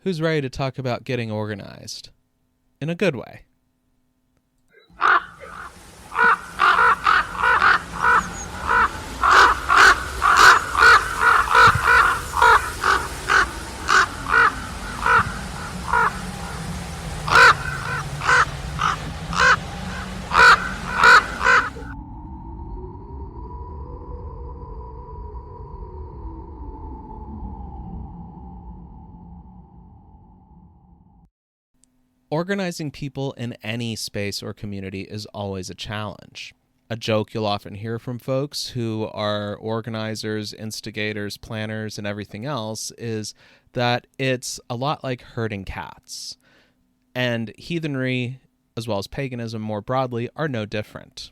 who's ready to talk about getting organized in a good way. Organizing people in any space or community is always a challenge. A joke you'll often hear from folks who are organizers, instigators, planners, and everything else is that it's a lot like herding cats. And heathenry, as well as paganism more broadly, are no different.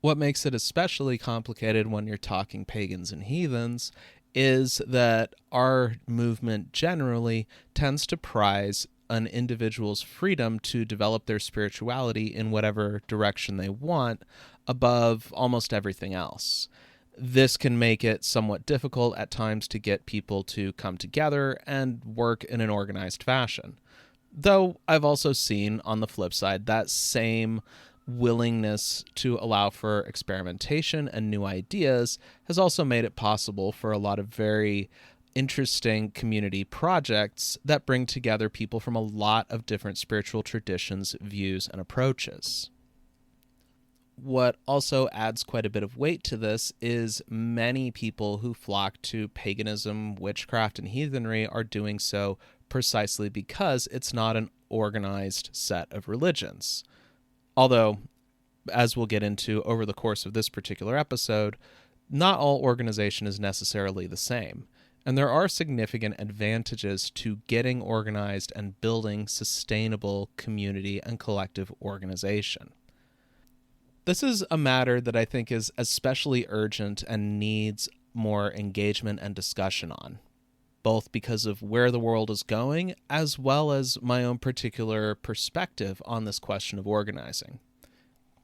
What makes it especially complicated when you're talking pagans and heathens is that our movement generally tends to prize an individual's freedom to develop their spirituality in whatever direction they want above almost everything else. This can make it somewhat difficult at times to get people to come together and work in an organized fashion. Though I've also seen, on the flip side, that same willingness to allow for experimentation and new ideas has also made it possible for a lot of very interesting community projects that bring together people from a lot of different spiritual traditions, views, and approaches. What also adds quite a bit of weight to this is many people who flock to paganism, witchcraft, and heathenry are doing so precisely because it's not an organized set of religions. Although, as we'll get into over the course of this particular episode, not all organization is necessarily the same. And there are significant advantages to getting organized and building sustainable community and collective organization. This is a matter that I think is especially urgent and needs more engagement and discussion on, both because of where the world is going, as well as my own particular perspective on this question of organizing.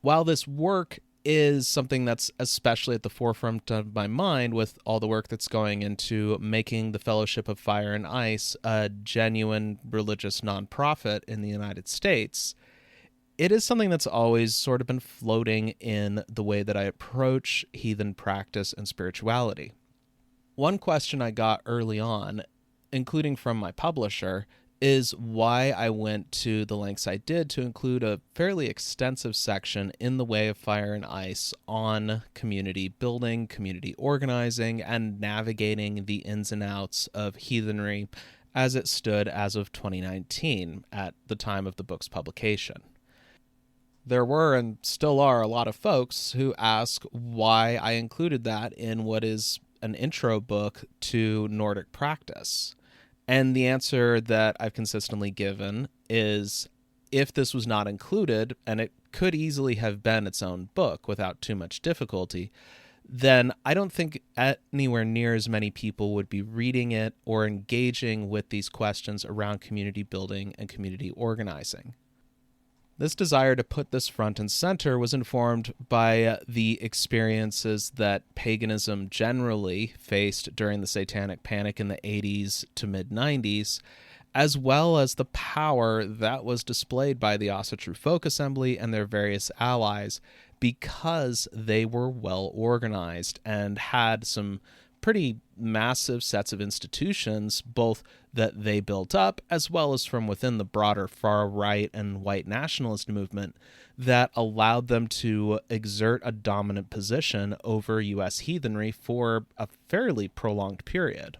While this work is something that's especially at the forefront of my mind with all the work that's going into making the Fellowship of Fire and Ice a genuine religious nonprofit in the United States, it is something that's always sort of been floating in the way that I approach heathen practice and spirituality. One question I got early on, including from my publisher, is why I went to the lengths I did to include a fairly extensive section in the Way of Fire and Ice on community building, community organizing, and navigating the ins and outs of heathenry as it stood as of 2019 at the time of the book's publication. There were and still are a lot of folks who ask why I included that in what is an intro book to Nordic practice. And the answer that I've consistently given is, if this was not included, and it could easily have been its own book without too much difficulty, then I don't think anywhere near as many people would be reading it or engaging with these questions around community building and community organizing. This desire to put this front and center was informed by the experiences that paganism generally faced during the Satanic Panic in the 80s to mid-90s, as well as the power that was displayed by the Asatru Folk Assembly and their various allies because they were well organized and had some pretty massive sets of institutions, both that they built up as well as from within the broader far-right and white nationalist movement, that allowed them to exert a dominant position over U.S. heathenry for a fairly prolonged period.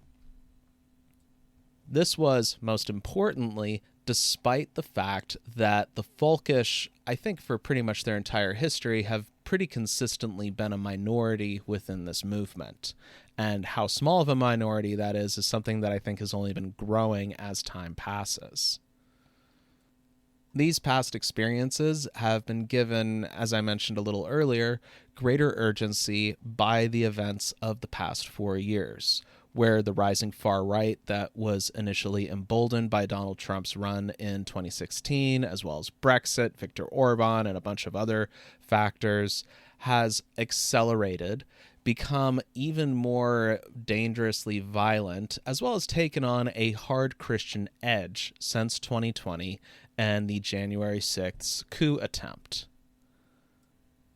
This was, most importantly, despite the fact that the folkish, I think for pretty much their entire history, have pretty consistently been a minority within this movement. And how small of a minority that is something that I think has only been growing as time passes. These past experiences have been given, as I mentioned a little earlier, greater urgency by the events of the past 4 years, where the rising far right that was initially emboldened by Donald Trump's run in 2016, as well as Brexit, Viktor Orban, and a bunch of other factors, has accelerated become even more dangerously violent, as well as taken on a hard Christian edge since 2020 and the January 6th coup attempt.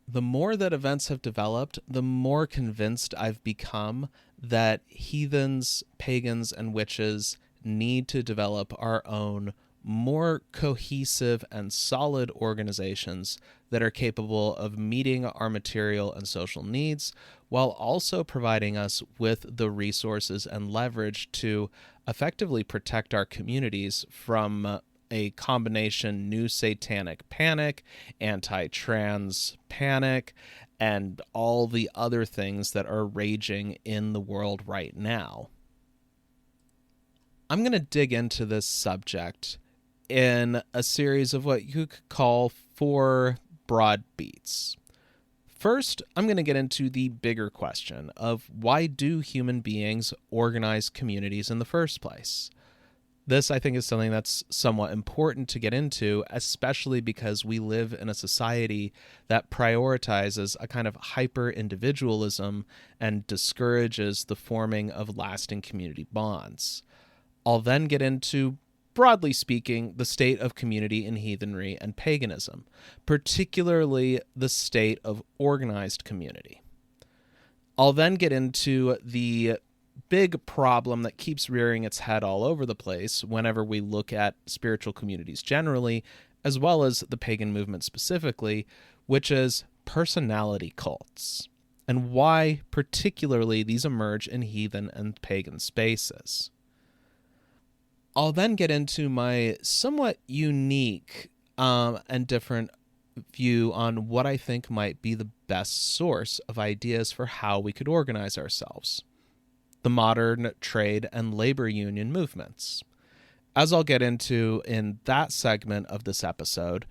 The more that events have developed, the more convinced I've become that heathens, pagans, and witches need to develop our own more cohesive and solid organizations that are capable of meeting our material and social needs while also providing us with the resources and leverage to effectively protect our communities from a combination new satanic panic, anti-trans panic, and all the other things that are raging in the world right now. I'm going to dig into this subject in a series of what you could call 4 broad beats. First, I'm going to get into the bigger question of why do human beings organize communities in the first place? This, I think, is something that's somewhat important to get into, especially because we live in a society that prioritizes a kind of hyper-individualism and discourages the forming of lasting community bonds. I'll then get into, broadly speaking, the state of community in heathenry and paganism, particularly the state of organized community. I'll then get into the big problem that keeps rearing its head all over the place whenever we look at spiritual communities generally, as well as the pagan movement specifically, which is personality cults, and why particularly these emerge in heathen and pagan spaces. I'll then get into my somewhat unique and different view on what I think might be the best source of ideas for how we could organize ourselves: the modern trade and labor union movements. As I'll get into in that segment of this episode,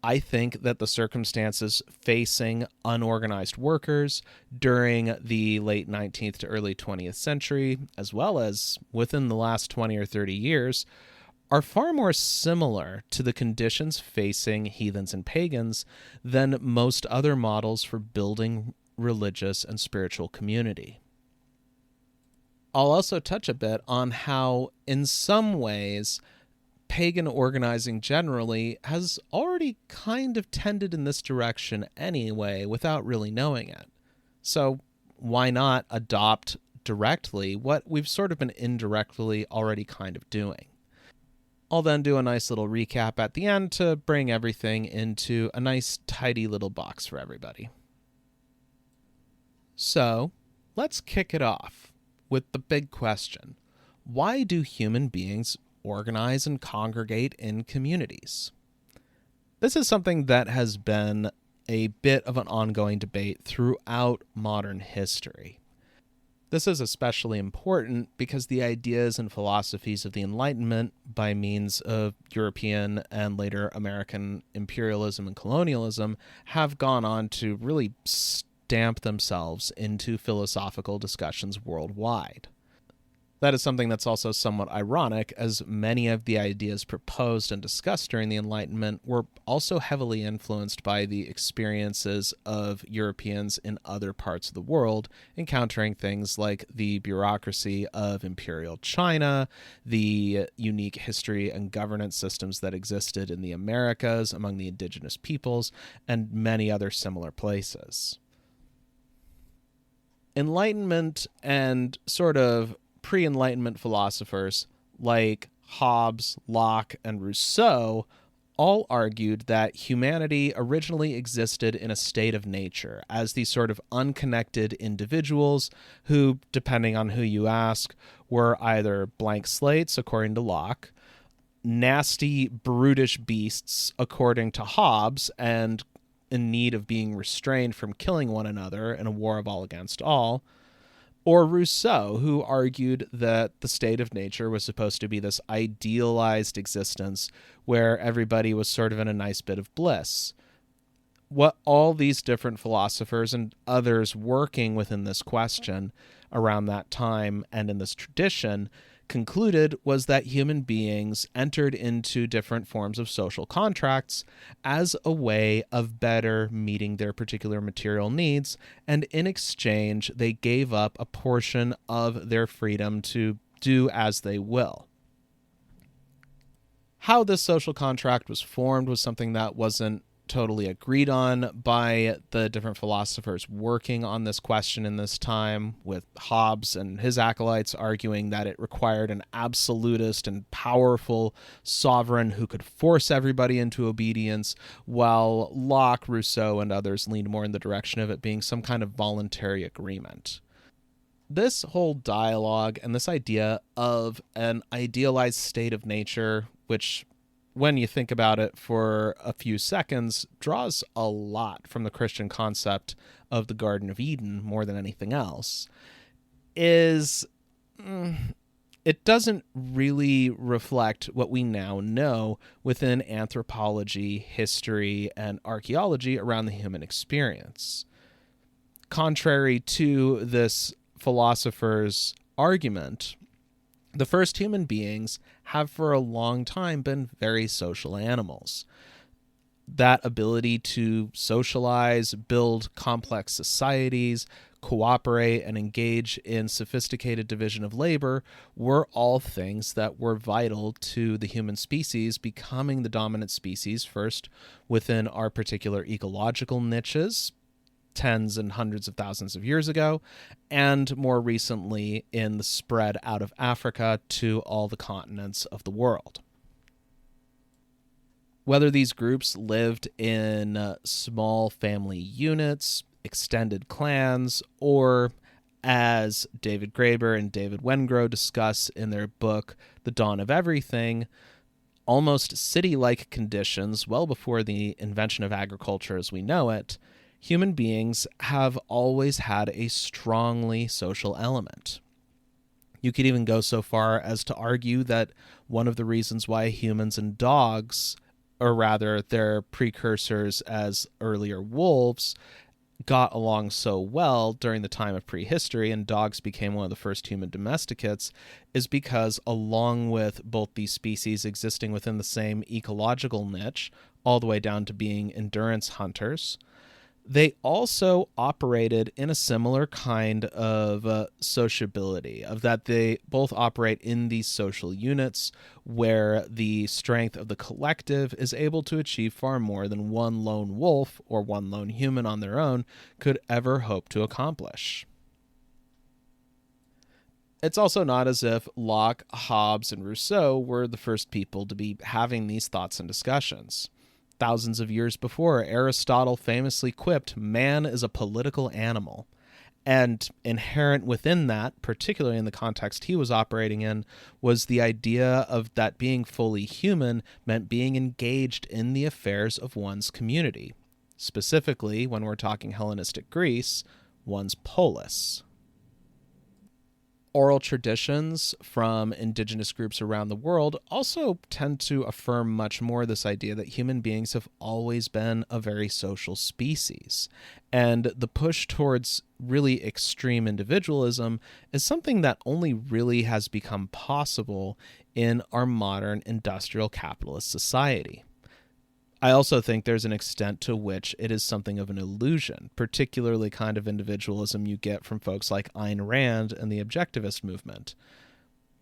I think that the circumstances facing unorganized workers during the late 19th to early 20th century, as well as within the last 20 or 30 years, are far more similar to the conditions facing heathens and pagans than most other models for building religious and spiritual community. I'll also touch a bit on how, in some ways, pagan organizing generally has already kind of tended in this direction anyway without really knowing it. So why not adopt directly what we've sort of been indirectly already kind of doing? I'll then do a nice little recap at the end to bring everything into a nice tidy little box for everybody. So let's kick it off with the big question: why do human beings organize and congregate in communities? This is something that has been a bit of an ongoing debate throughout modern history. This is especially important because the ideas and philosophies of the Enlightenment, by means of European and later American imperialism and colonialism, have gone on to really stamp themselves into philosophical discussions worldwide. That is something that's also somewhat ironic, as many of the ideas proposed and discussed during the Enlightenment were also heavily influenced by the experiences of Europeans in other parts of the world, encountering things like the bureaucracy of imperial China, the unique history and governance systems that existed in the Americas among the indigenous peoples, and many other similar places. Enlightenment and sort of pre-Enlightenment philosophers like Hobbes, Locke, and Rousseau all argued that humanity originally existed in a state of nature as these sort of unconnected individuals who, depending on who you ask, were either blank slates, according to Locke, nasty, brutish beasts, according to Hobbes, and in need of being restrained from killing one another in a war of all against all, or Rousseau, who argued that the state of nature was supposed to be this idealized existence where everybody was sort of in a nice bit of bliss. What all these different philosophers and others working within this question around that time and in this tradition concluded was that human beings entered into different forms of social contracts as a way of better meeting their particular material needs, and in exchange, they gave up a portion of their freedom to do as they will. How this social contract was formed was something that wasn't totally agreed on by the different philosophers working on this question in this time, with Hobbes and his acolytes arguing that it required an absolutist and powerful sovereign who could force everybody into obedience, while Locke, Rousseau, and others leaned more in the direction of it being some kind of voluntary agreement. This whole dialogue and this idea of an idealized state of nature, which, when you think about it for a few seconds, draws a lot from the Christian concept of the Garden of Eden more than anything else, it doesn't really reflect what we now know within anthropology, history, and archaeology around the human experience. Contrary to this philosopher's argument, the first human beings have for a long time been very social animals. That ability to socialize, build complex societies, cooperate, and engage in sophisticated division of labor were all things that were vital to the human species becoming the dominant species, first within our particular ecological niches, tens and hundreds of thousands of years ago, and more recently in the spread out of Africa to all the continents of the world. Whether these groups lived in small family units, extended clans, or, as David Graeber and David Wengrow discuss in their book The Dawn of Everything, almost city-like conditions well before the invention of agriculture as we know it, human beings have always had a strongly social element. You could even go so far as to argue that one of the reasons why humans and dogs, or rather their precursors as earlier wolves, got along so well during the time of prehistory and dogs became one of the first human domesticates is because, along with both these species existing within the same ecological niche, all the way down to being endurance hunters, they also operated in a similar kind of sociability, of that they both operate in these social units where the strength of the collective is able to achieve far more than one lone wolf or one lone human on their own could ever hope to accomplish. It's also not as if Locke, Hobbes, and Rousseau were the first people to be having these thoughts and discussions. Thousands of years before, Aristotle famously quipped, "Man is a political animal." And inherent within that, particularly in the context he was operating in, was the idea of that being fully human meant being engaged in the affairs of one's community. Specifically, when we're talking Hellenistic Greece, one's polis. Oral traditions from indigenous groups around the world also tend to affirm much more this idea that human beings have always been a very social species. And the push towards really extreme individualism is something that only really has become possible in our modern industrial capitalist society. I also think there's an extent to which it is something of an illusion, particularly kind of individualism you get from folks like Ayn Rand and the objectivist movement.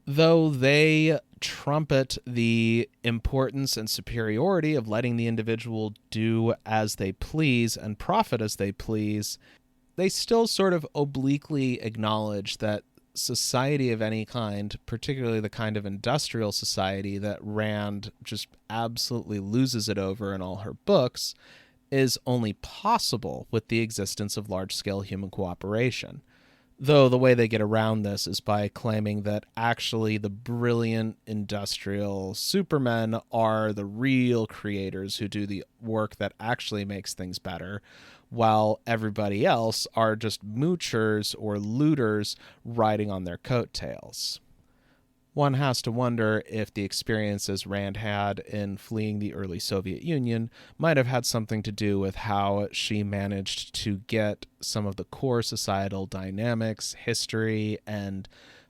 Though they trumpet the importance and superiority of letting the individual do as they please and profit as they please, they still sort of obliquely acknowledge that society of any kind, particularly the kind of industrial society that Rand just absolutely loses it over in all her books, is only possible with the existence of large-scale human cooperation. Though the way they get around this is by claiming that actually the brilliant industrial supermen are the real creators who do the work that actually makes things better, while everybody else are just moochers or looters riding on their coattails. One has to wonder if the experiences Rand had in fleeing the early Soviet Union might have had something to do with how she managed to get some of the core societal dynamics, history, and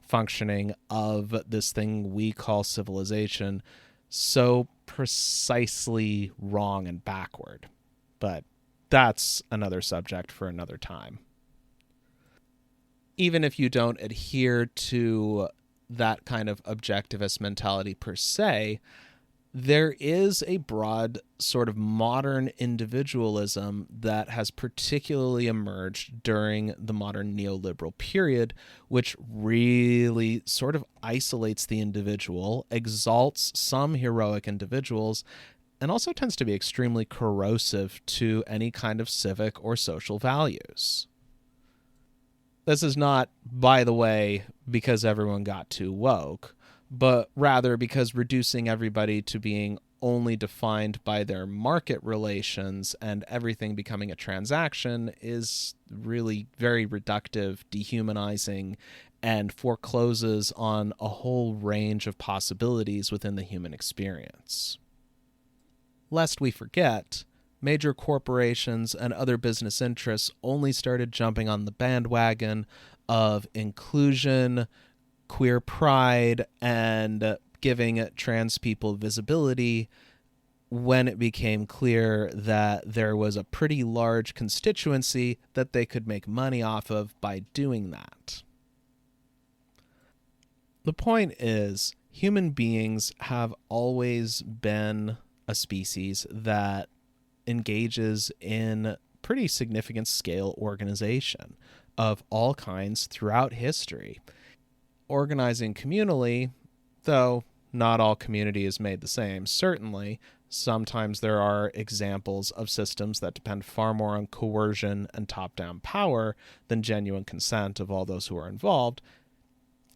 functioning of this thing we call civilization so precisely wrong and backward. But that's another subject for another time. Even if you don't adhere to that kind of objectivist mentality per se, there is a broad sort of modern individualism that has particularly emerged during the modern neoliberal period, which really sort of isolates the individual, exalts some heroic individuals, and also tends to be extremely corrosive to any kind of civic or social values. This is not, by the way, because everyone got too woke, but rather because reducing everybody to being only defined by their market relations and everything becoming a transaction is really very reductive, dehumanizing, and forecloses on a whole range of possibilities within the human experience. Lest we forget, major corporations and other business interests only started jumping on the bandwagon of inclusion, queer pride, and giving trans people visibility when it became clear that there was a pretty large constituency that they could make money off of by doing that. The point is, human beings have always been a species that engages in pretty significant scale organization of all kinds throughout history. Organizing communally, though not all community is made the same, certainly, sometimes there are examples of systems that depend far more on coercion and top-down power than genuine consent of all those who are involved,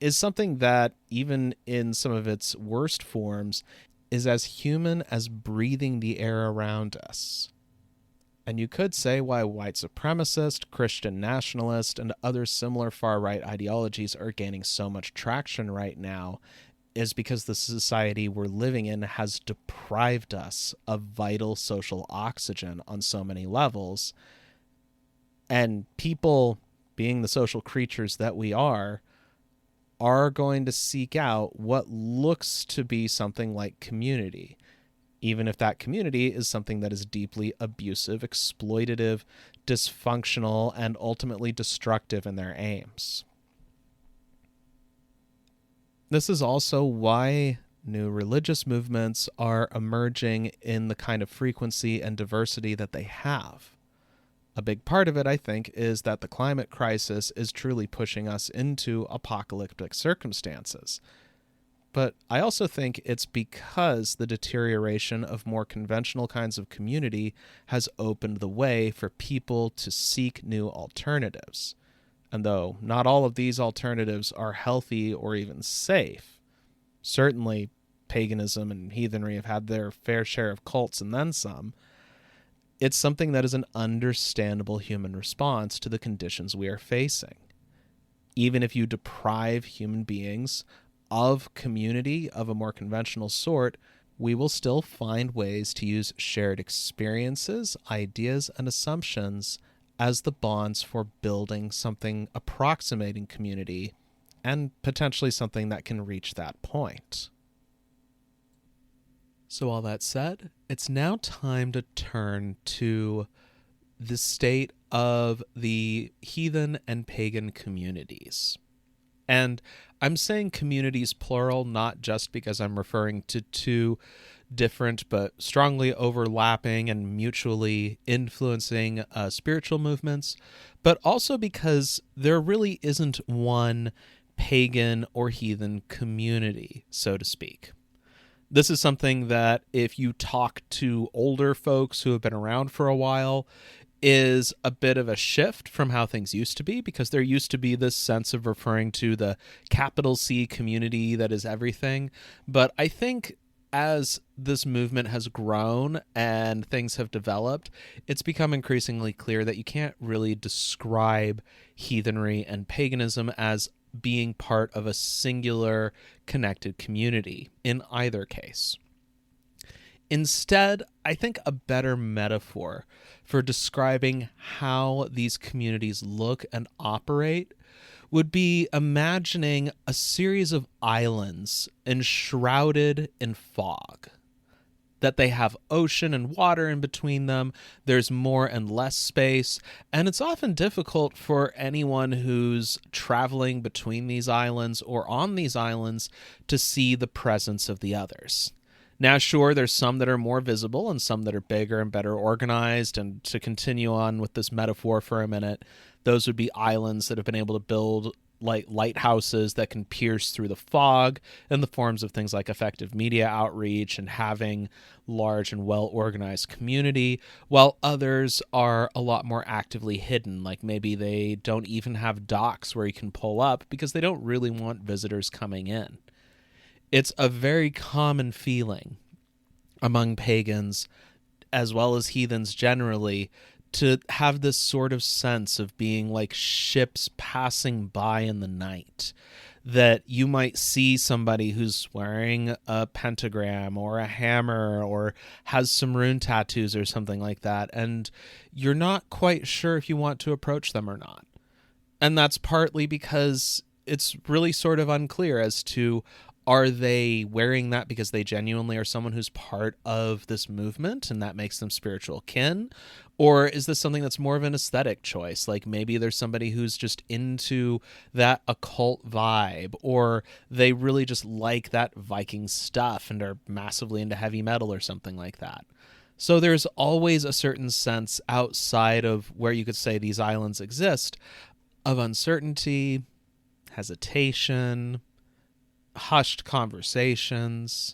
is something that, even in some of its worst forms, is as human as breathing the air around us. And you could say why white supremacist, Christian nationalist, and other similar far-right ideologies are gaining so much traction right now is because the society we're living in has deprived us of vital social oxygen on so many levels. And people, being the social creatures that we are going to seek out what looks to be something like community, even if that community is something that is deeply abusive, exploitative, dysfunctional, and ultimately destructive in their aims. This is also why new religious movements are emerging in the kind of frequency and diversity that they have. A big part of it, I think, is that the climate crisis is truly pushing us into apocalyptic circumstances. But I also think it's because the deterioration of more conventional kinds of community has opened the way for people to seek new alternatives. And though not all of these alternatives are healthy or even safe, certainly paganism and heathenry have had their fair share of cults and then some, it's something that is an understandable human response to the conditions we are facing. Even if you deprive human beings of community of a more conventional sort, we will still find ways to use shared experiences, ideas, and assumptions as the bonds for building something approximating community, and potentially something that can reach that point. So all that said, it's now time to turn to the state of the heathen and pagan communities. And I'm saying communities plural, not just because I'm referring to two different but strongly overlapping and mutually influencing spiritual movements, but also because there really isn't one pagan or heathen community, so to speak. This is something that if you talk to older folks who have been around for a while, is a bit of a shift from how things used to be, because there used to be this sense of referring to the capital C community that is everything. But I think as this movement has grown and things have developed, it's become increasingly clear that you can't really describe heathenry and paganism as being part of a singular connected community in either case. Instead, I think a better metaphor for describing how these communities look and operate would be imagining a series of islands enshrouded in fog. That they have ocean and water in between them, there's more and less space, and it's often difficult for anyone who's traveling between these islands or on these islands to see the presence of the others. Now, sure, there's some that are more visible and some that are bigger and better organized, and to continue on with this metaphor for a minute, those would be islands that have been able to build like lighthouses that can pierce through the fog in the forms of things like effective media outreach and having large and well-organized community, while others are a lot more actively hidden, like maybe they don't even have docks where you can pull up because they don't really want visitors coming in. It's a very common feeling among pagans, as well as heathens generally, to have this sort of sense of being like ships passing by in the night, that you might see somebody who's wearing a pentagram or a hammer or has some rune tattoos or something like that, and you're not quite sure if you want to approach them or not. And that's partly because it's really sort of unclear as to, are they wearing that because they genuinely are someone who's part of this movement and that makes them spiritual kin? Or is this something that's more of an aesthetic choice? Like maybe there's somebody who's just into that occult vibe, or they really just like that Viking stuff and are massively into heavy metal or something like that. So there's always a certain sense outside of where you could say these islands exist of uncertainty, hesitation, hushed conversations.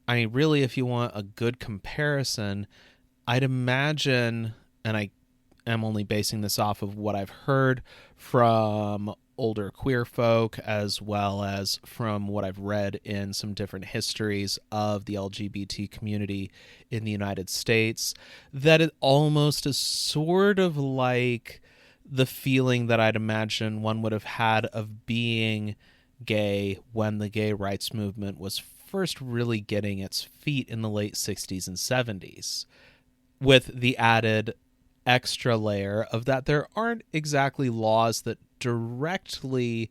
I mean, really, if you want a good comparison, I'd imagine, and I am only basing this off of what I've heard from older queer folk, as well as from what I've read in some different histories of the LGBT community in the United States, that it almost is sort of like the feeling that I'd imagine one would have had of being gay when the gay rights movement was first really getting its feet in the late 60s and 70s, with the added extra layer of that there aren't exactly laws that directly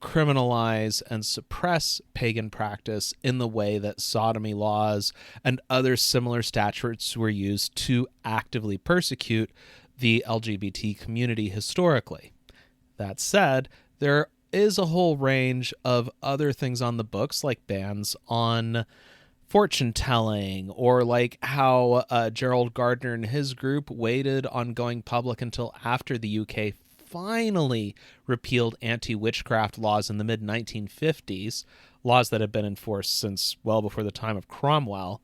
criminalize and suppress pagan practice in the way that sodomy laws and other similar statutes were used to actively persecute the LGBT community historically. That said, there is a whole range of other things on the books, like bans on fortune telling, or like how Gerald Gardner and his group waited on going public until after the UK finally repealed anti-witchcraft laws in the mid-1950s, laws that had been enforced since well before the time of Cromwell.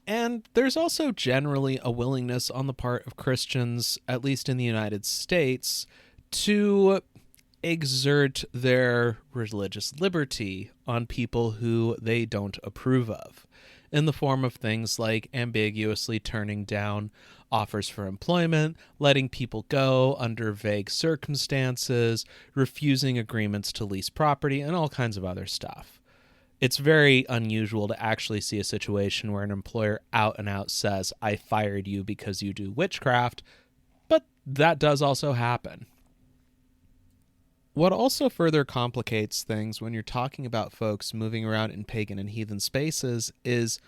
And there's also generally a willingness on the part of Christians, at least in the United States, to exert their religious liberty on people who they don't approve of, in the form of things like ambiguously turning down offers for employment, letting people go under vague circumstances, refusing agreements to lease property, and all kinds of other stuff. It's very unusual to actually see a situation where an employer out and out says, "I fired you because you do witchcraft," but that does also happen. What also further complicates things when you're talking about folks moving around in pagan and heathen spaces is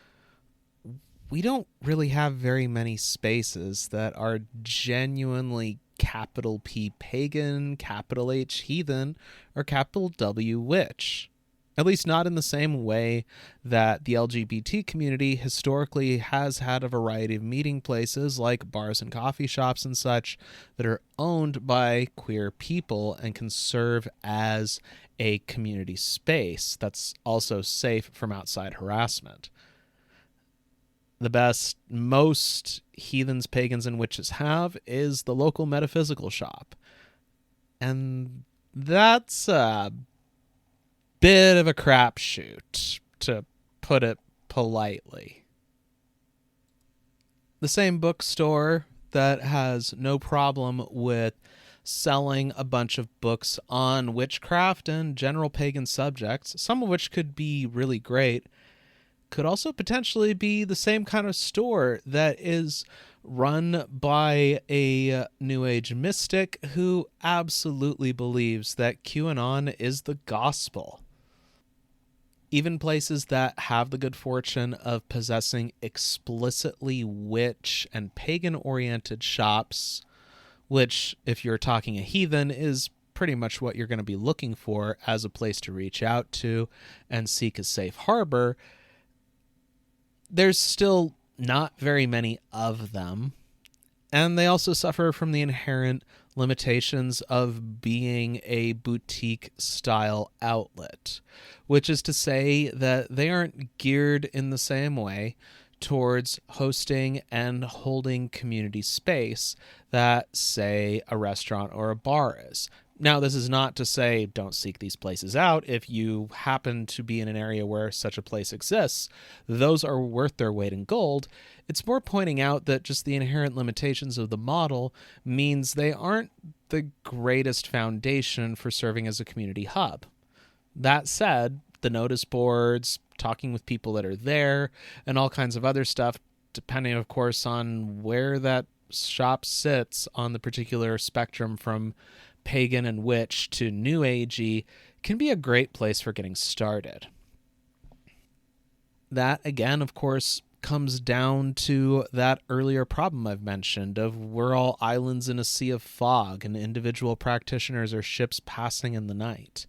we don't really have very many spaces that are genuinely capital P pagan, capital H heathen, or capital W witch. At least not in the same way that the LGBT community historically has had a variety of meeting places like bars and coffee shops and such that are owned by queer people and can serve as a community space that's also safe from outside harassment. The best most heathens, pagans, and witches have is the local metaphysical shop. And that's a bit of a crapshoot, to put it politely. The same bookstore that has no problem with selling a bunch of books on witchcraft and general pagan subjects, some of which could be really great, could also potentially be the same kind of store that is run by a New Age mystic who absolutely believes that QAnon is the gospel. Even places that have the good fortune of possessing explicitly witch and pagan-oriented shops, which, if you're talking a heathen, is pretty much what you're going to be looking for as a place to reach out to and seek a safe harbor, there's still not very many of them. And they also suffer from the inherent limitations of being a boutique style outlet, which is to say that they aren't geared in the same way towards hosting and holding community space that, say, a restaurant or a bar is. Now, this is not to say don't seek these places out. If you happen to be in an area where such a place exists, those are worth their weight in gold. It's more pointing out that just the inherent limitations of the model means they aren't the greatest foundation for serving as a community hub. That said, the notice boards, talking with people that are there, and all kinds of other stuff, depending, of course, on where that shop sits on the particular spectrum from pagan and witch to new agey, can be a great place for getting started. That, again, of course, comes down to that earlier problem I've mentioned of we're all islands in a sea of fog and individual practitioners are ships passing in the night.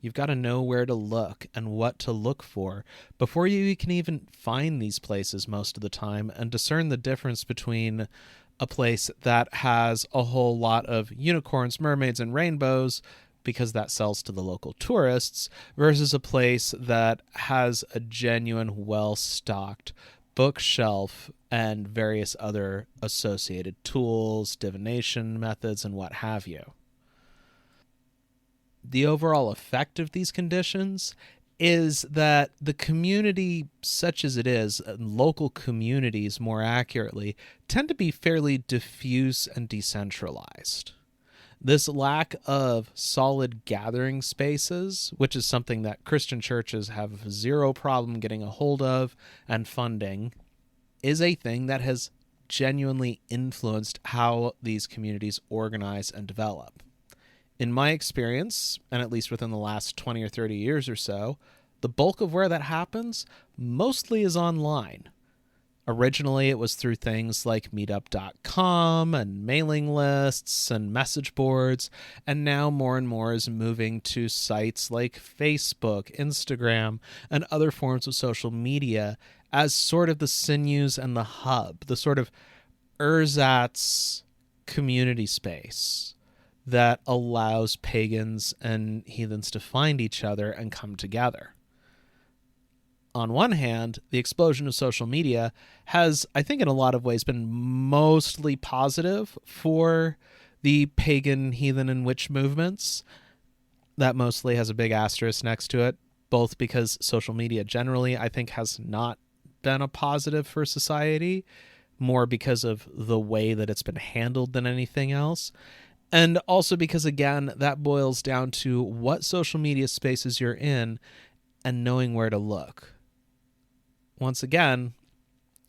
You've got to know where to look and what to look for before you can even find these places most of the time and discern the difference between a place that has a whole lot of unicorns, mermaids, and rainbows because that sells to the local tourists versus a place that has a genuine, well-stocked bookshelf and various other associated tools, divination methods, and what have you. The overall effect of these conditions is that the community, such as it is, local communities more accurately, tend to be fairly diffuse and decentralized. This lack of solid gathering spaces, which is something that Christian churches have zero problem getting a hold of and funding, is a thing that has genuinely influenced how these communities organize and develop. In my experience, and at least within the last 20 or 30 years or so, the bulk of where that happens mostly is online. Originally, it was through things like meetup.com and mailing lists and message boards, and now more and more is moving to sites like Facebook, Instagram, and other forms of social media as sort of the sinews and the hub, the sort of ersatz community space that allows pagans and heathens to find each other and come together. On one hand, the explosion of social media has, I think in a lot of ways, been mostly positive for the pagan, heathen, and witch movements. That mostly has a big asterisk next to it, both because social media generally, I think, has not been a positive for society, more because of the way that it's been handled than anything else. And also because, again, that boils down to what social media spaces you're in and knowing where to look. Once again,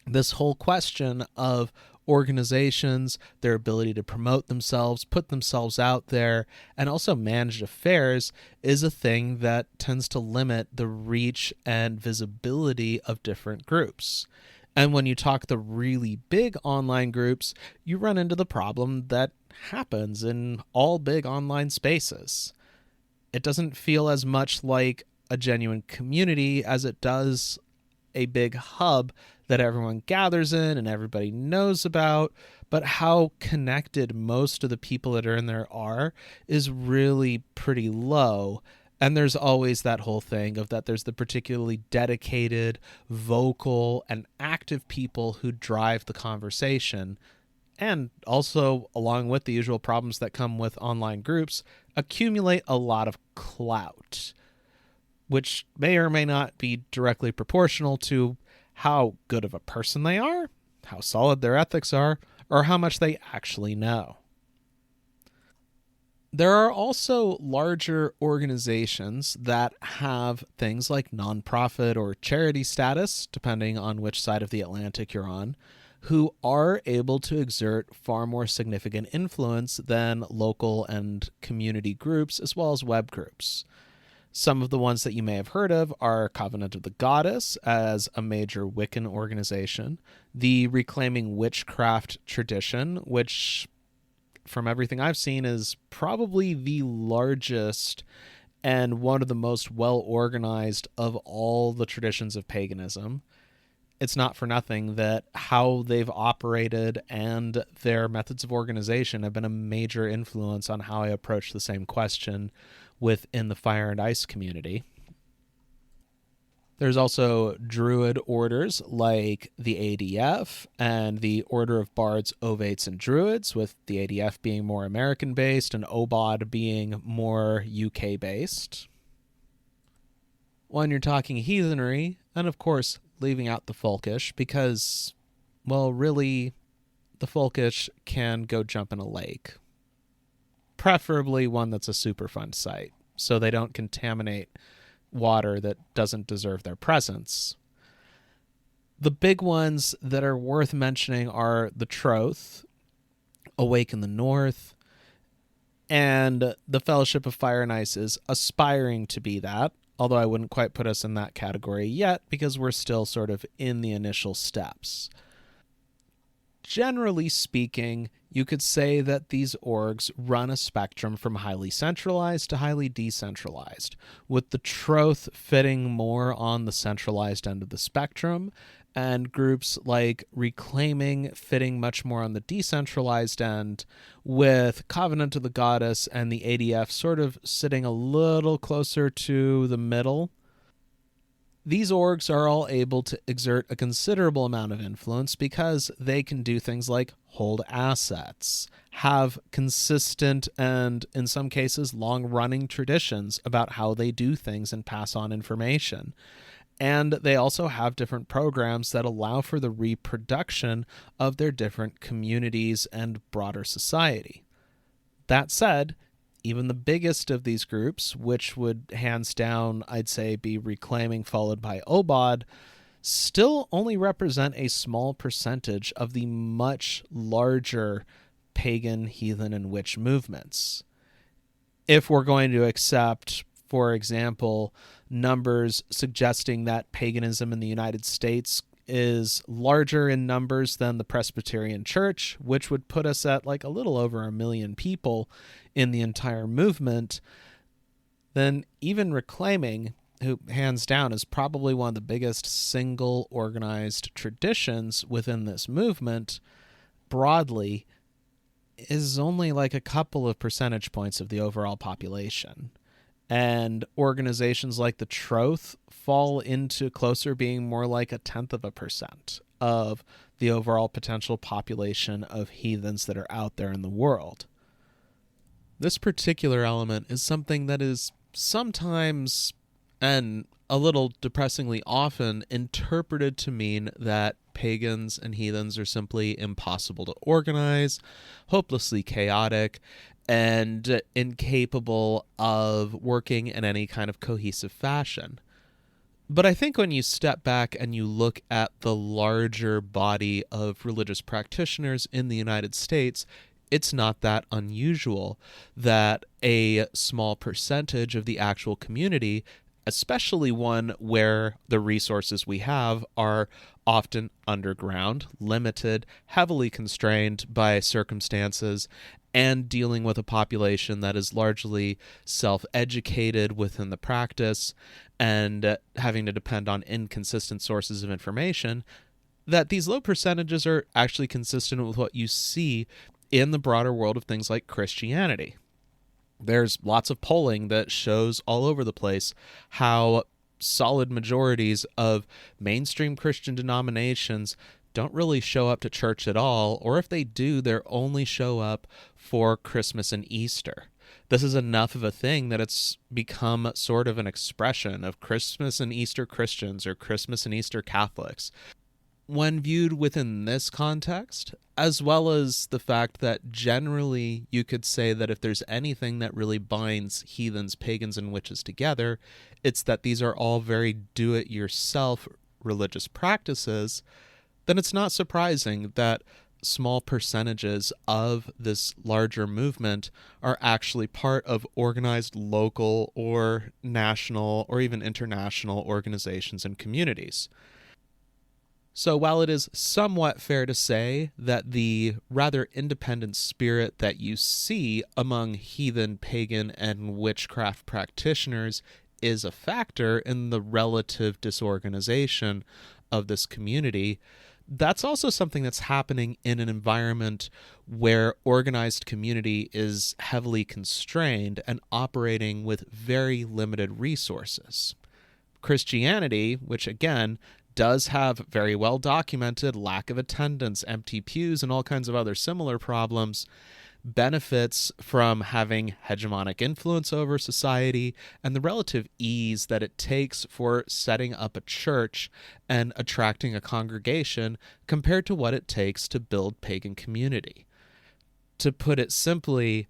this whole question of organizations, their ability to promote themselves, put themselves out there, and also manage affairs is a thing that tends to limit the reach and visibility of different groups. And when you talk the really big online groups, you run into the problem that happens in all big online spaces. It doesn't feel as much like a genuine community as it does a big hub that everyone gathers in and everybody knows about, but how connected most of the people that are in there are is really pretty low. And there's always that whole thing of that there's the particularly dedicated, vocal, and active people who drive the conversation. And also, along with the usual problems that come with online groups, accumulate a lot of clout, which may or may not be directly proportional to how good of a person they are, how solid their ethics are, or how much they actually know. There are also larger organizations that have things like nonprofit or charity status, depending on which side of the Atlantic you're on, who are able to exert far more significant influence than local and community groups, as well as web groups. Some of the ones that you may have heard of are Covenant of the Goddess as a major Wiccan organization, the Reclaiming Witchcraft tradition, which, from everything I've seen, is probably the largest and one of the most well-organized of all the traditions of paganism. It's not for nothing that how they've operated and their methods of organization have been a major influence on how I approach the same question within the Fire and Ice community. There's also druid orders like the ADF and the Order of Bards, Ovates, and Druids, with the ADF being more American-based and OBOD being more UK-based. When you're talking heathenry, and of course leaving out the folkish, because, well, really, the folkish can go jump in a lake. Preferably one that's a Superfund site, so they don't contaminate water that doesn't deserve their presence. The big ones that are worth mentioning are the Troth, Awake in the North, and the Fellowship of Fire and Ice is aspiring to be that, although I wouldn't quite put us in that category yet because we're still sort of in the initial steps. Generally speaking, you could say that these orgs run a spectrum from highly centralized to highly decentralized, with the Troth fitting more on the centralized end of the spectrum, and groups like Reclaiming fitting much more on the decentralized end, with Covenant of the Goddess and the ADF sort of sitting a little closer to the middle. These orgs are all able to exert a considerable amount of influence because they can do things like hold assets, have consistent and, in some cases, long-running traditions about how they do things and pass on information. And they also have different programs that allow for the reproduction of their different communities and broader society. That said, even the biggest of these groups, which would hands down, I'd say, be Reclaiming followed by OBOD, still only represent a small percentage of the much larger pagan, heathen, and witch movements. If we're going to accept, for example, numbers suggesting that paganism in the United States is larger in numbers than the Presbyterian Church, which would put us at like a little over 1 million people in the entire movement, then even Reclaiming, who hands down is probably one of the biggest single organized traditions within this movement, broadly, is only like a couple of percentage points of the overall population. And organizations like the Troth fall into closer being more like 0.1% of the overall potential population of heathens that are out there in the world. This particular element is something that is sometimes, and a little depressingly often, interpreted to mean that pagans and heathens are simply impossible to organize, hopelessly chaotic, and incapable of working in any kind of cohesive fashion. But I think when you step back and you look at the larger body of religious practitioners in the United States, it's not that unusual that a small percentage of the actual community, especially one where the resources we have are often underground, limited, heavily constrained by circumstances, and dealing with a population that is largely self-educated within the practice and having to depend on inconsistent sources of information, that these low percentages are actually consistent with what you see in the broader world of things like Christianity. There's lots of polling that shows all over the place how solid majorities of mainstream Christian denominations don't really show up to church at all, or if they do, they only show up for Christmas and Easter. This is enough of a thing that it's become sort of an expression of Christmas and Easter Christians or Christmas and Easter Catholics. When viewed within this context, as well as the fact that generally you could say that if there's anything that really binds heathens, pagans, and witches together, it's that these are all very do-it-yourself religious practices, then it's not surprising that small percentages of this larger movement are actually part of organized local or national or even international organizations and communities. So while it is somewhat fair to say that the rather independent spirit that you see among heathen, pagan, and witchcraft practitioners is a factor in the relative disorganization of this community, that's also something that's happening in an environment where organized community is heavily constrained and operating with very limited resources. Christianity, which again does have very well documented lack of attendance, empty pews, and all kinds of other similar problems, benefits from having hegemonic influence over society and the relative ease that it takes for setting up a church and attracting a congregation compared to what it takes to build pagan community. To put it simply,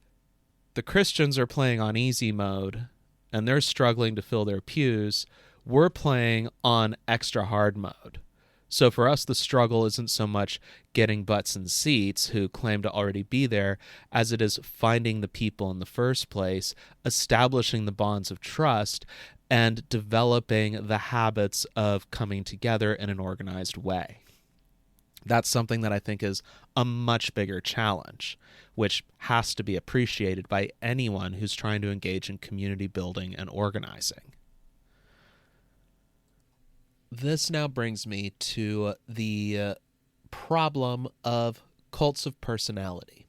the Christians are playing on easy mode and they're struggling to fill their pews. We're playing on extra hard mode. So for us, the struggle isn't so much getting butts in seats who claim to already be there, as it is finding the people in the first place, establishing the bonds of trust, and developing the habits of coming together in an organized way. That's something that I think is a much bigger challenge, which has to be appreciated by anyone who's trying to engage in community building and organizing. This now brings me to the problem of cults of personality.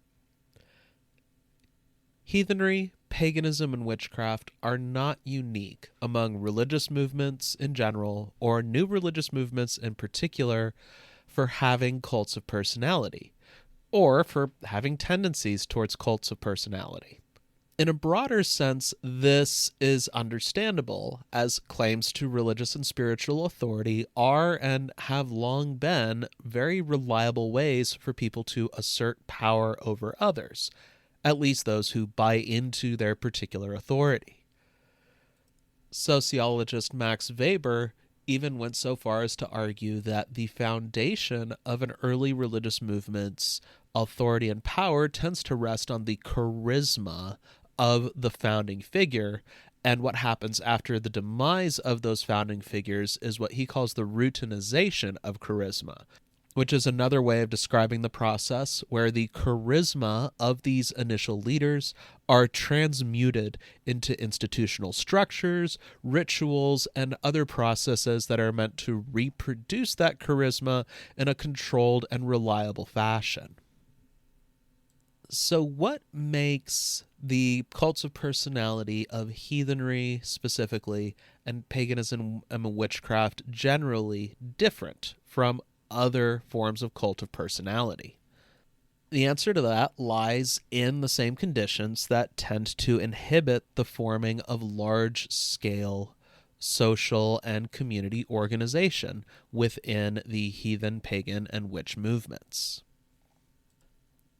Heathenry, paganism, and witchcraft are not unique among religious movements in general, or new religious movements in particular, for having cults of personality, or for having tendencies towards cults of personality. In a broader sense, this is understandable, as claims to religious and spiritual authority are and have long been very reliable ways for people to assert power over others, at least those who buy into their particular authority. Sociologist Max Weber even went so far as to argue that the foundation of an early religious movement's authority and power tends to rest on the charisma of the founding figure, and what happens after the demise of those founding figures is what he calls the routinization of charisma, which is another way of describing the process where the charisma of these initial leaders are transmuted into institutional structures, rituals, and other processes that are meant to reproduce that charisma in a controlled and reliable fashion. So what makes the cults of personality of heathenry specifically and paganism and witchcraft generally different from other forms of cult of personality? The answer to that lies in the same conditions that tend to inhibit the forming of large-scale social and community organization within the heathen, pagan, and witch movements.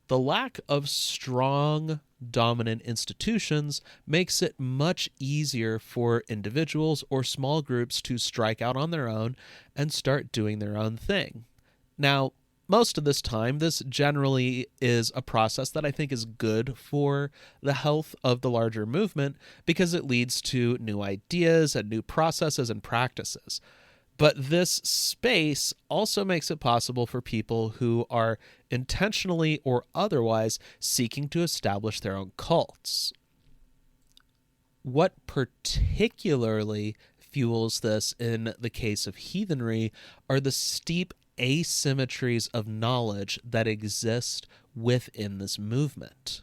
The lack of strong, dominant institutions makes it much easier for individuals or small groups to strike out on their own and start doing their own thing. Now, most of this time, this generally is a process that I think is good for the health of the larger movement because it leads to new ideas and new processes and practices. But this space also makes it possible for people who are intentionally or otherwise seeking to establish their own cults. What particularly fuels this in the case of heathenry are the steep asymmetries of knowledge that exist within this movement.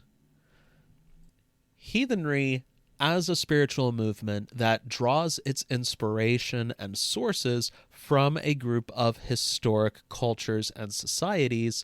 Heathenry, as a spiritual movement that draws its inspiration and sources from a group of historic cultures and societies,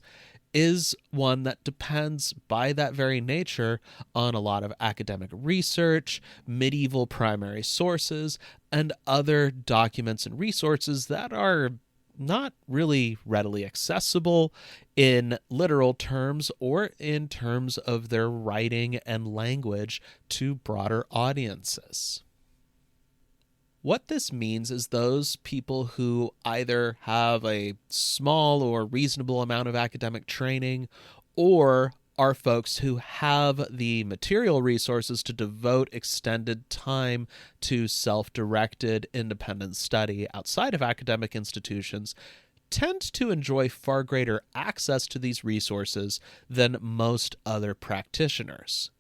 is one that depends by that very nature on a lot of academic research, medieval primary sources, and other documents and resources that are not really readily accessible in literal terms or in terms of their writing and language to broader audiences. What this means is those people who either have a small or reasonable amount of academic training, or are folks who have the material resources to devote extended time to self-directed independent study outside of academic institutions, tend to enjoy far greater access to these resources than most other practitioners.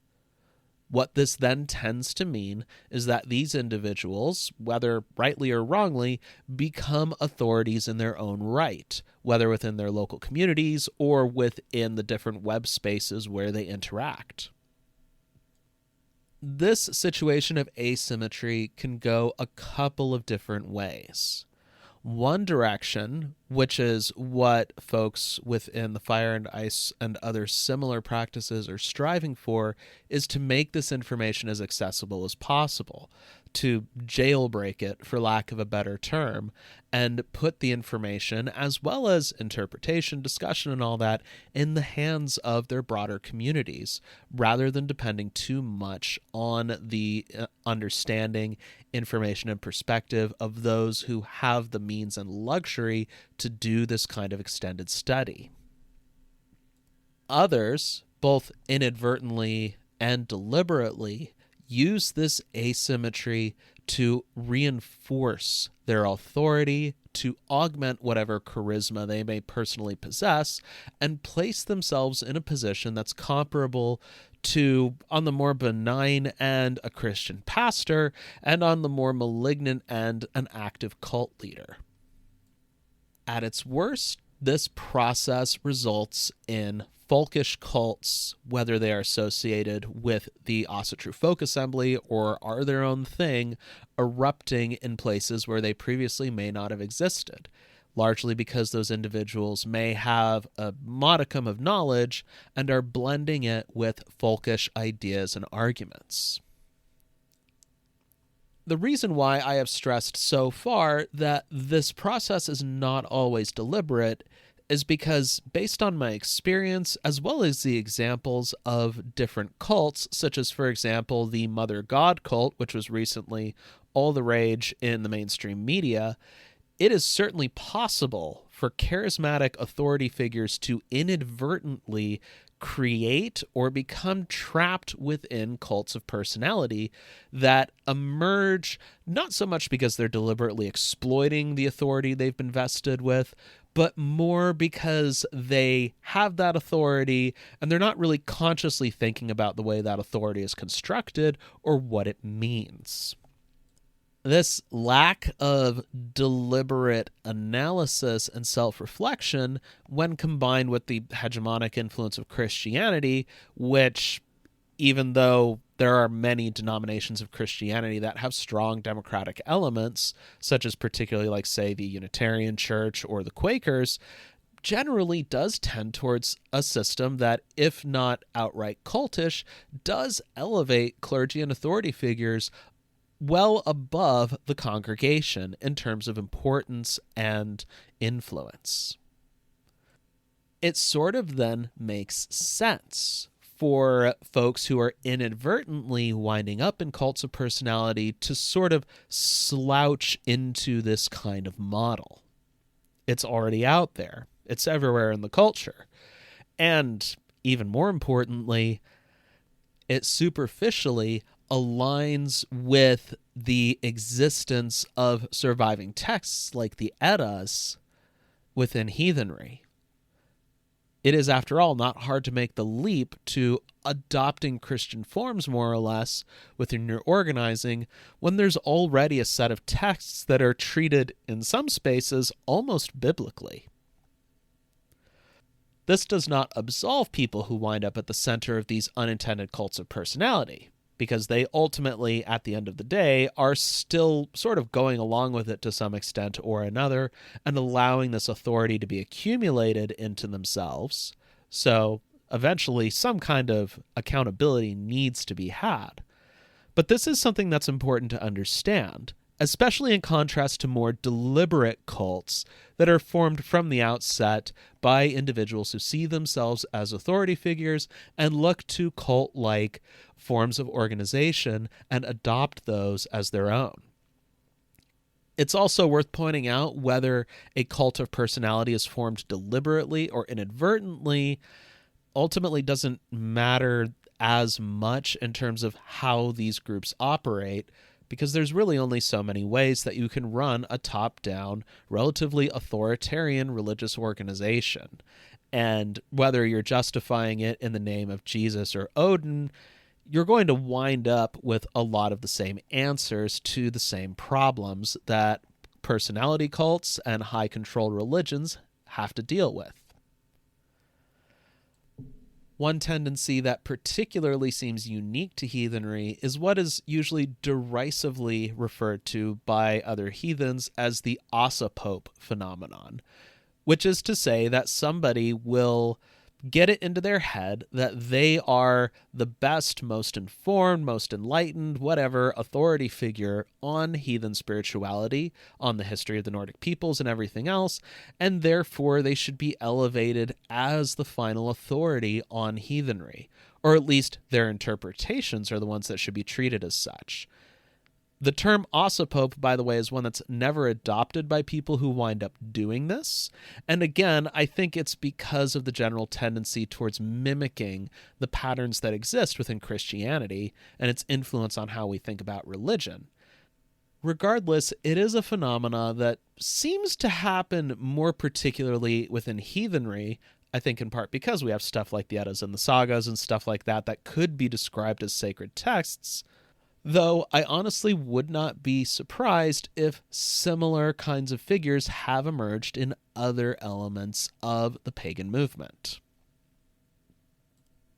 What this then tends to mean is that these individuals, whether rightly or wrongly, become authorities in their own right, whether within their local communities or within the different web spaces where they interact. This situation of asymmetry can go a couple of different ways. One direction, which is what folks within the Fire and Ice and other similar practices are striving for, is to make this information as accessible as possible, to jailbreak it, for lack of a better term, and put the information, as well as interpretation, discussion, and all that, in the hands of their broader communities, rather than depending too much on the understanding, information, and perspective of those who have the means and luxury to do this kind of extended study. Others, both inadvertently and deliberately, use this asymmetry to reinforce their authority, to augment whatever charisma they may personally possess, and place themselves in a position that's comparable to, on the more benign end, a Christian pastor, and on the more malignant end, an active cult leader. At its worst, this process results in folkish cults, whether they are associated with the Asatru Folk Assembly or are their own thing, erupting in places where they previously may not have existed, largely because those individuals may have a modicum of knowledge and are blending it with folkish ideas and arguments. The reason why I have stressed so far that this process is not always deliberate is because, based on my experience, as well as the examples of different cults, such as, for example, the Mother God cult, which was recently all the rage in the mainstream media, it is certainly possible for charismatic authority figures to inadvertently create or become trapped within cults of personality that emerge not so much because they're deliberately exploiting the authority they've been vested with, but more because they have that authority and they're not really consciously thinking about the way that authority is constructed or what it means. This lack of deliberate analysis and self-reflection, when combined with the hegemonic influence of Christianity, which, even though there are many denominations of Christianity that have strong democratic elements, such as particularly like, say, the Unitarian Church or the Quakers, generally does tend towards a system that, if not outright cultish, does elevate clergy and authority figures well above the congregation in terms of importance and influence. It sort of then makes sense for folks who are inadvertently winding up in cults of personality to sort of slouch into this kind of model. It's already out there. It's everywhere in the culture. And even more importantly, it superficially aligns with the existence of surviving texts like the Eddas within Heathenry. It is, after all, not hard to make the leap to adopting Christian forms, more or less, within your organizing when there's already a set of texts that are treated, in some spaces, almost biblically. This does not absolve people who wind up at the center of these unintended cults of personality, because they ultimately, at the end of the day, are still sort of going along with it to some extent or another and allowing this authority to be accumulated into themselves. So eventually some kind of accountability needs to be had. But this is something that's important to understand, especially in contrast to more deliberate cults that are formed from the outset by individuals who see themselves as authority figures and look to cult-like forms of organization and adopt those as their own. It's also worth pointing out whether a cult of personality is formed deliberately or inadvertently ultimately doesn't matter as much in terms of how these groups operate, because there's really only so many ways that you can run a top-down, relatively authoritarian religious organization. And whether you're justifying it in the name of Jesus or Odin, you're going to wind up with a lot of the same answers to the same problems that personality cults and high-control religions have to deal with. One tendency that particularly seems unique to heathenry is what is usually derisively referred to by other heathens as the Ossopope phenomenon, which is to say that somebody will get it into their head that they are the best, most informed, most enlightened, whatever, authority figure on heathen spirituality, on the history of the Nordic peoples and everything else, and therefore they should be elevated as the final authority on heathenry, or at least their interpretations are the ones that should be treated as such. The term Ossopope, by the way, is one that's never adopted by people who wind up doing this. And again, I think it's because of the general tendency towards mimicking the patterns that exist within Christianity and its influence on how we think about religion. Regardless, it is a phenomena that seems to happen more particularly within heathenry, I think in part because we have stuff like the Eddas and the Sagas and stuff like that that could be described as sacred texts, though I honestly would not be surprised if similar kinds of figures have emerged in other elements of the pagan movement.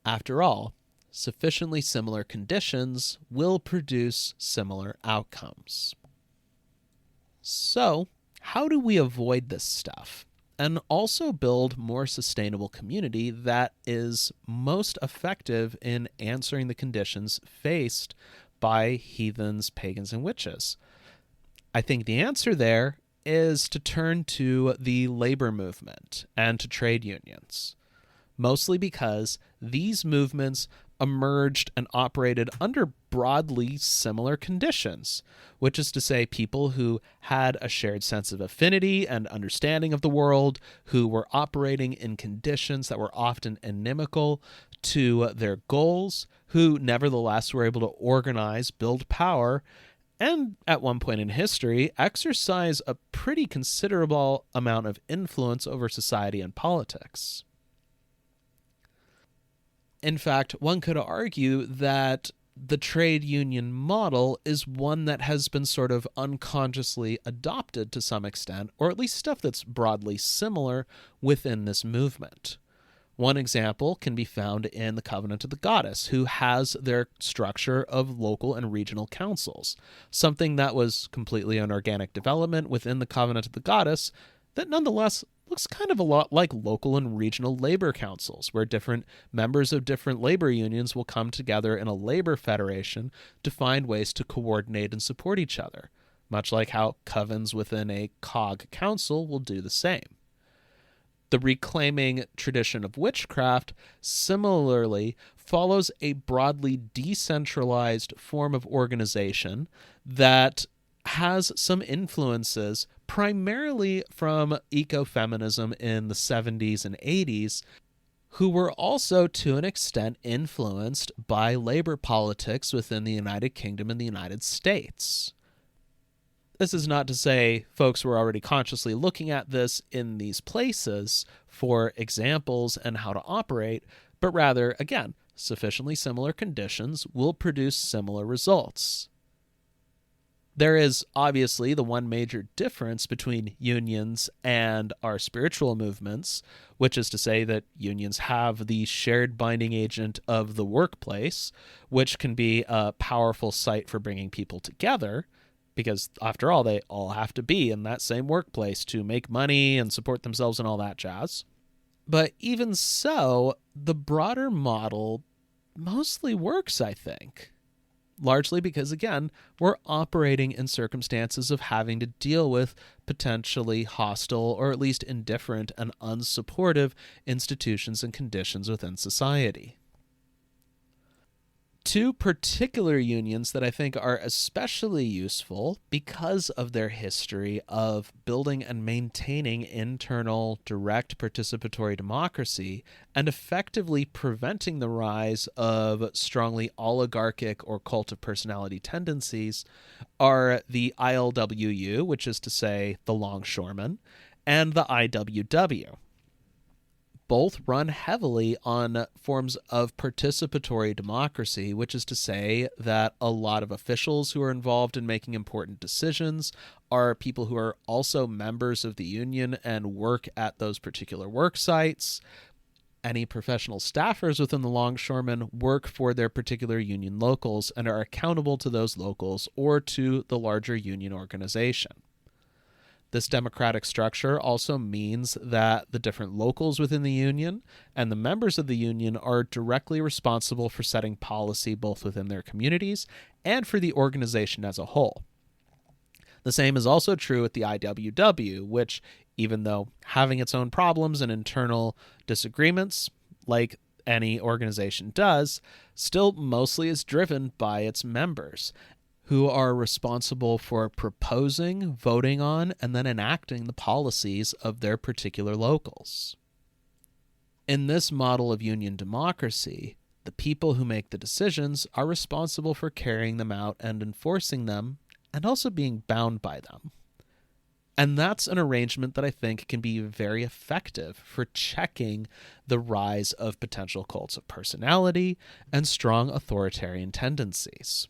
After all, sufficiently similar conditions will produce similar outcomes. So, how do we avoid this stuff and also build more sustainable community that is most effective in answering the conditions faced by heathens, pagans, and witches? I think the answer there is to turn to the labor movement and to trade unions, mostly because these movements emerged and operated under broadly similar conditions, which is to say people who had a shared sense of affinity and understanding of the world, who were operating in conditions that were often inimical to their goals, who nevertheless were able to organize, build power, and at one point in history exercise a pretty considerable amount of influence over society and politics. In fact, one could argue that the trade union model is one that has been sort of unconsciously adopted to some extent, or at least stuff that's broadly similar within this movement. One example can be found in the Covenant of the Goddess, who has their structure of local and regional councils, something that was completely an organic development within the Covenant of the Goddess that nonetheless looks kind of a lot like local and regional labor councils, where different members of different labor unions will come together in a labor federation to find ways to coordinate and support each other, much like how covens within a cog council will do the same. The reclaiming tradition of witchcraft similarly follows a broadly decentralized form of organization that has some influences primarily from ecofeminism in the 70s and 80s, who were also to an extent influenced by labor politics within the United Kingdom and the United States. This is not to say folks were already consciously looking at this in these places for examples and how to operate, but rather, again, sufficiently similar conditions will produce similar results. There is obviously the one major difference between unions and our spiritual movements, which is to say that unions have the shared binding agent of the workplace, which can be a powerful site for bringing people together, because after all, they all have to be in that same workplace to make money and support themselves and all that jazz. But even so, the broader model mostly works, I think. Largely because, again, we're operating in circumstances of having to deal with potentially hostile or at least indifferent and unsupportive institutions and conditions within society. Two particular unions that I think are especially useful because of their history of building and maintaining internal direct participatory democracy and effectively preventing the rise of strongly oligarchic or cult of personality tendencies are the ILWU, which is to say the Longshoremen, and the IWW. Both run heavily on forms of participatory democracy, which is to say that a lot of officials who are involved in making important decisions are people who are also members of the union and work at those particular work sites. Any professional staffers within the Longshoremen work for their particular union locals and are accountable to those locals or to the larger union organization. This democratic structure also means that the different locals within the union and the members of the union are directly responsible for setting policy both within their communities and for the organization as a whole. The same is also true with the IWW, which, even though having its own problems and internal disagreements, like any organization does, still mostly is driven by its members, who are responsible for proposing, voting on, and then enacting the policies of their particular locals. In this model of union democracy, the people who make the decisions are responsible for carrying them out and enforcing them, and also being bound by them. And that's an arrangement that I think can be very effective for checking the rise of potential cults of personality and strong authoritarian tendencies.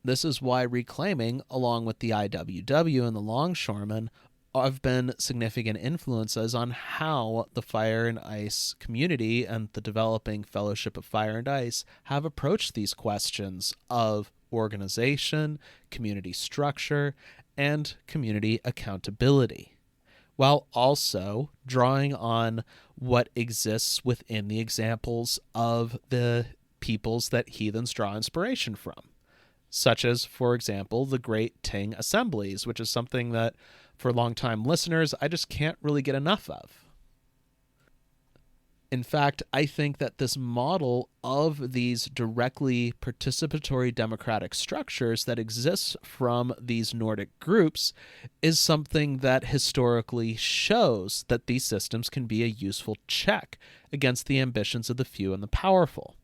This is why reclaiming, along with the IWW and the Longshoremen, have been significant influences on how the Fire and Ice community and the developing Fellowship of Fire and Ice have approached these questions of organization, community structure, and community accountability, while also drawing on what exists within the examples of the peoples that heathens draw inspiration from, such as, for example, the Great Ting Assemblies, which is something that, for longtime listeners, I just can't really get enough of. In fact, I think that this model of these directly participatory democratic structures that exists from these Nordic groups is something that historically shows that these systems can be a useful check against the ambitions of the few and the powerful.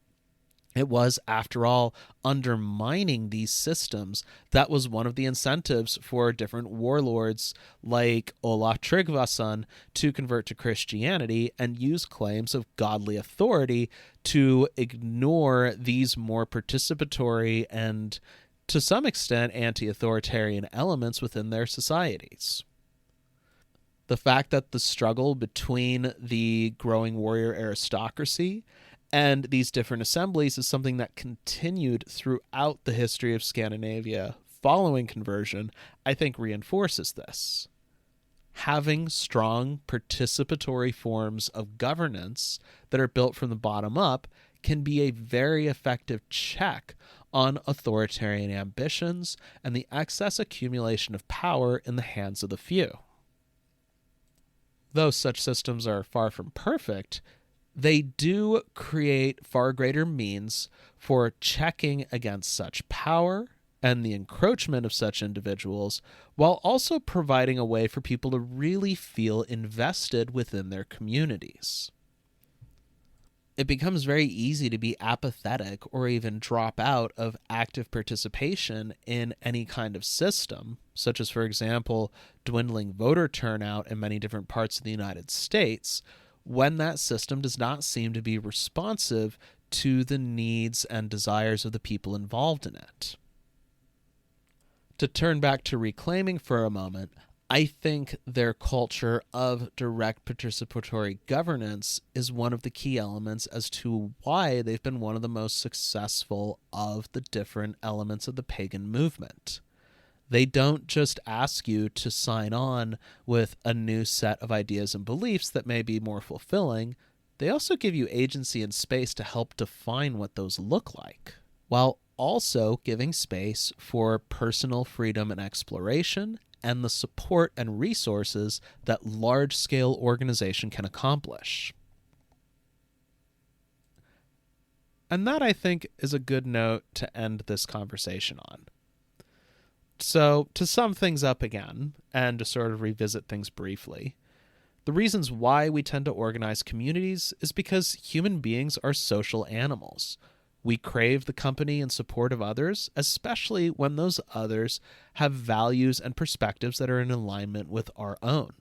It was, after all, undermining these systems that was one of the incentives for different warlords like Olaf Tryggvason to convert to Christianity and use claims of godly authority to ignore these more participatory and, to some extent, anti-authoritarian elements within their societies. The fact that the struggle between the growing warrior aristocracy and these different assemblies is something that continued throughout the history of Scandinavia following conversion, I think reinforces this. Having strong participatory forms of governance that are built from the bottom up can be a very effective check on authoritarian ambitions and the excess accumulation of power in the hands of the few. Though such systems are far from perfect, they do create far greater means for checking against such power and the encroachment of such individuals, while also providing a way for people to really feel invested within their communities. It becomes very easy to be apathetic or even drop out of active participation in any kind of system, such as, for example, dwindling voter turnout in many different parts of the United States, when that system does not seem to be responsive to the needs and desires of the people involved in it. To turn back to reclaiming for a moment, I think their culture of direct participatory governance is one of the key elements as to why they've been one of the most successful of the different elements of the pagan movement. They don't just ask you to sign on with a new set of ideas and beliefs that may be more fulfilling. They also give you agency and space to help define what those look like, while also giving space for personal freedom and exploration and the support and resources that large-scale organization can accomplish. And that, I think, is a good note to end this conversation on. So, to sum things up again, and to sort of revisit things briefly, the reasons why we tend to organize communities is because human beings are social animals. We crave the company and support of others, especially when those others have values and perspectives that are in alignment with our own.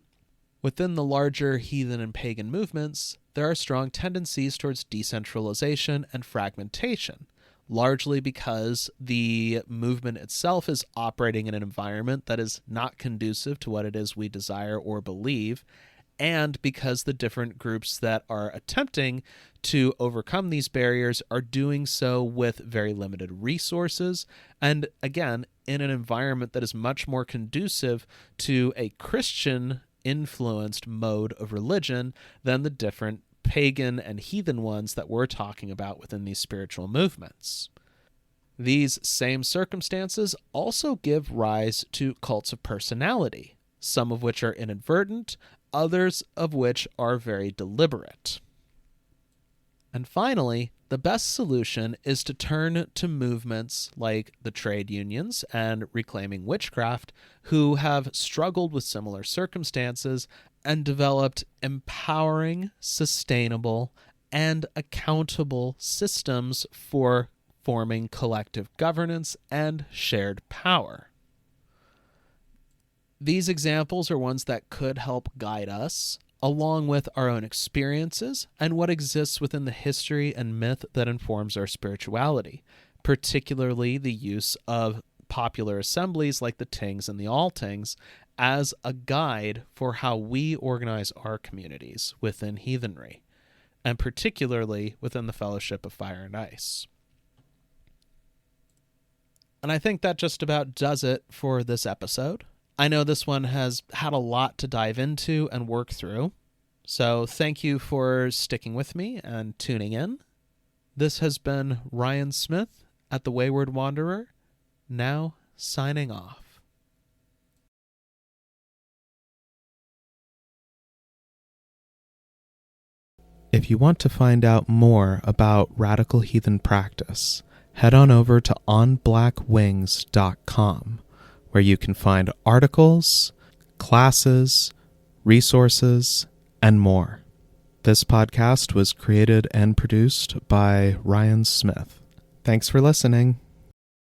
Within the larger heathen and pagan movements, there are strong tendencies towards decentralization and fragmentation, largely because the movement itself is operating in an environment that is not conducive to what it is we desire or believe, and because the different groups that are attempting to overcome these barriers are doing so with very limited resources, and again, in an environment that is much more conducive to a Christian-influenced mode of religion than the different pagan and heathen ones that we're talking about within these spiritual movements. These same circumstances also give rise to cults of personality, some of which are inadvertent, others of which are very deliberate. And finally, the best solution is to turn to movements like the trade unions and Reclaiming Witchcraft, who have struggled with similar circumstances and developed empowering, sustainable, and accountable systems for forming collective governance and shared power. These examples are ones that could help guide us, along with our own experiences and what exists within the history and myth that informs our spirituality, particularly the use of popular assemblies like the Tings and the Altings as a guide for how we organize our communities within Heathenry, and particularly within the Fellowship of Fire and Ice. And I think that just about does it for this episode. I know this one has had a lot to dive into and work through, so thank you for sticking with me and tuning in. This has been Ryan Smith at The Wayward Wanderer, now signing off. If you want to find out more about radical heathen practice, head on over to onblackwings.com, where you can find articles, classes, resources, and more. This podcast was created and produced by Ryan Smith. Thanks for listening.